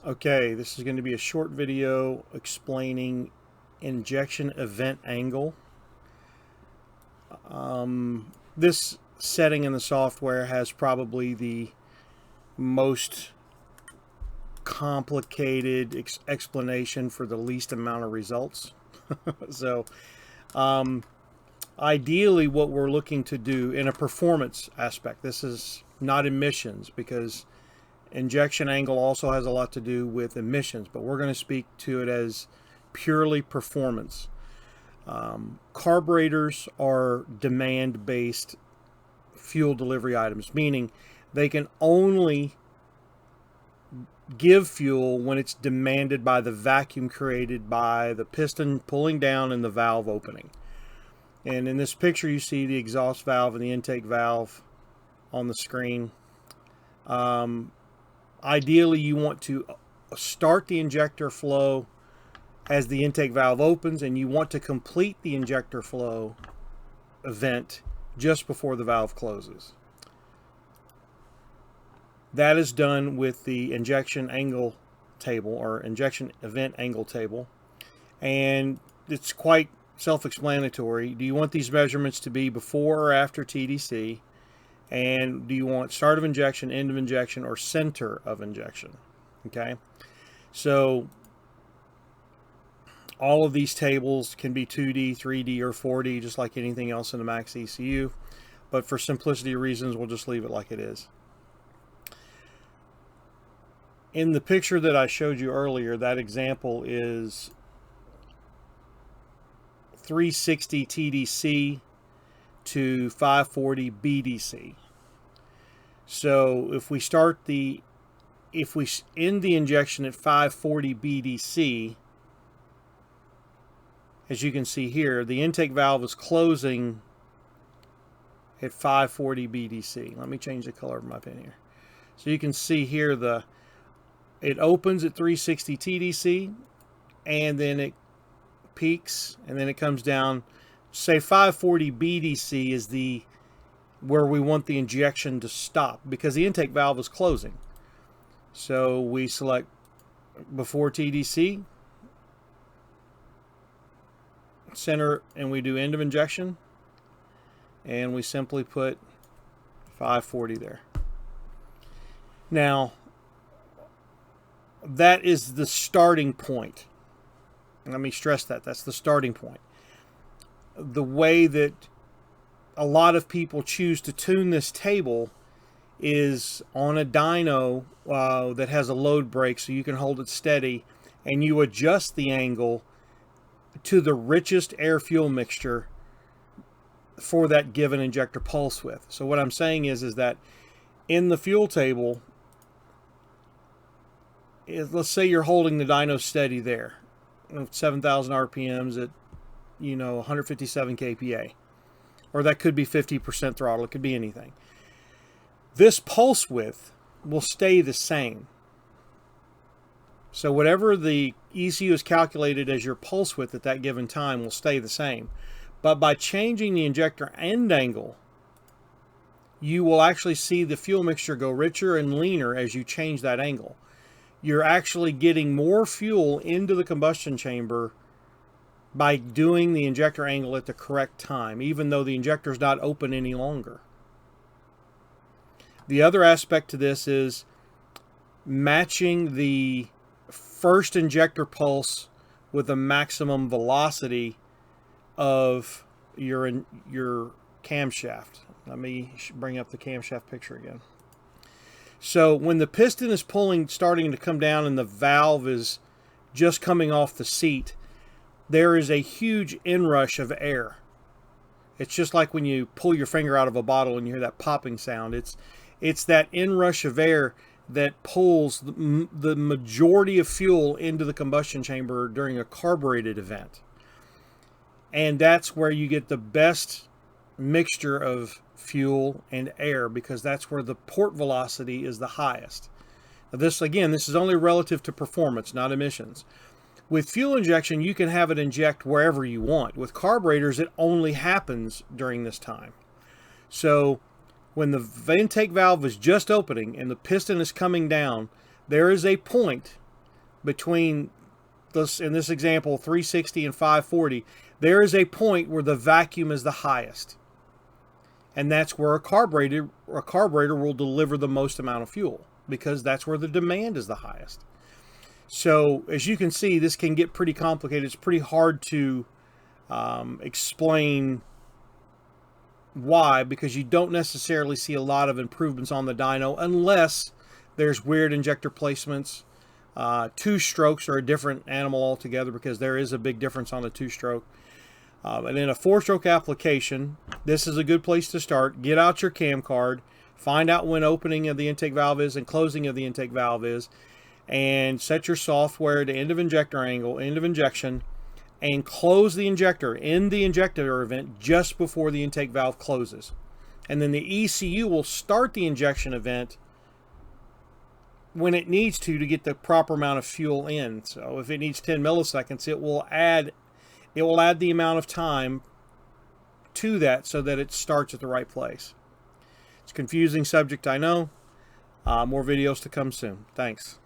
Okay, this is going to be a short video explaining injection event angle. This setting in the software has probably the most complicated explanation for the least amount of results. So ideally what we're looking to do in a performance aspect, this is not emissions, because injection angle also has a lot to do with emissions, but we're going to speak to it as purely performance. Carburetors are demand-based fuel delivery items, meaning they can only give fuel when it's demanded by the vacuum created by the piston pulling down and the valve opening. And in this picture you see the exhaust valve and the intake valve on the screen. Ideally you want to start the injector flow as the intake valve opens, and you want to complete the injector flow event just before the valve closes. That is done with the injection angle table, or injection event angle table, and it's quite self-explanatory. Do you want these measurements to be before or after TDC? And do you want start of injection, end of injection, or center of injection? Okay, so all of these tables can be 2D, 3D, or 4D, just like anything else in the Max ECU. But for simplicity reasons, we'll just leave it like it is. In the picture that I showed you earlier, that example is 360 TDC to 540 BDC. So if we end the injection at 540 BDC, as you can see here, the intake valve is closing at 540 BDC. Let me change the color of my pen here. So you can see here it opens at 360 TDC, and then it peaks, and then it comes down. Say 540 BDC is where we want the injection to stop, because the intake valve is closing. So we select before TDC, center, and we do end of injection, and we simply put 540 there. Now that is the starting point. Let me stress that's the starting point. The way that a lot of people choose to tune this table is on a dyno that has a load brake, so you can hold it steady, and you adjust the angle to the richest air fuel mixture for that given injector pulse width. So what I'm saying is that in the fuel table, let's say you're holding the dyno steady there, 7,000 RPMs at 157 kPa, or that could be 50% throttle, it could be anything. This pulse width will stay the same. So whatever the ECU is calculated as your pulse width at that given time will stay the same. But by changing the injector end angle, you will actually see the fuel mixture go richer and leaner as you change that angle. You're actually getting more fuel into the combustion chamber by doing the injector angle at the correct time, even though the injector is not open any longer. The other aspect to this is matching the first injector pulse with the maximum velocity of your camshaft. Let me bring up the camshaft picture again. So when the piston is starting to come down, and the valve is just coming off the seat, there is a huge inrush of air. It's just like when you pull your finger out of a bottle and you hear that popping sound. It's that inrush of air that pulls the majority of fuel into the combustion chamber during a carbureted event. And that's where you get the best mixture of fuel and air, because that's where the port velocity is the highest. Now this is only relative to performance, not emissions. With fuel injection, you can have it inject wherever you want. With carburetors, it only happens during this time. So when the intake valve is just opening and the piston is coming down, there is a point between this, in this example, 360 and 540, there is a point where the vacuum is the highest. And that's where a carburetor will deliver the most amount of fuel, because that's where the demand is the highest. So as you can see, this can get pretty complicated. It's pretty hard to explain why, because you don't necessarily see a lot of improvements on the dyno unless there's weird injector placements. Two strokes are a different animal altogether, because there is a big difference on the two-stroke. And in a four-stroke application, this is a good place to start. Get out your cam card, find out when opening of the intake valve is and closing of the intake valve is, and set your software to end of injector angle, end of injection, and close the injector in the injector event just before the intake valve closes. And then the ECU will start the injection event when it needs to get the proper amount of fuel in. So if it needs 10 milliseconds, it will add the amount of time to that so that it starts at the right place. It's a confusing subject, I know. More videos to come soon. Thanks.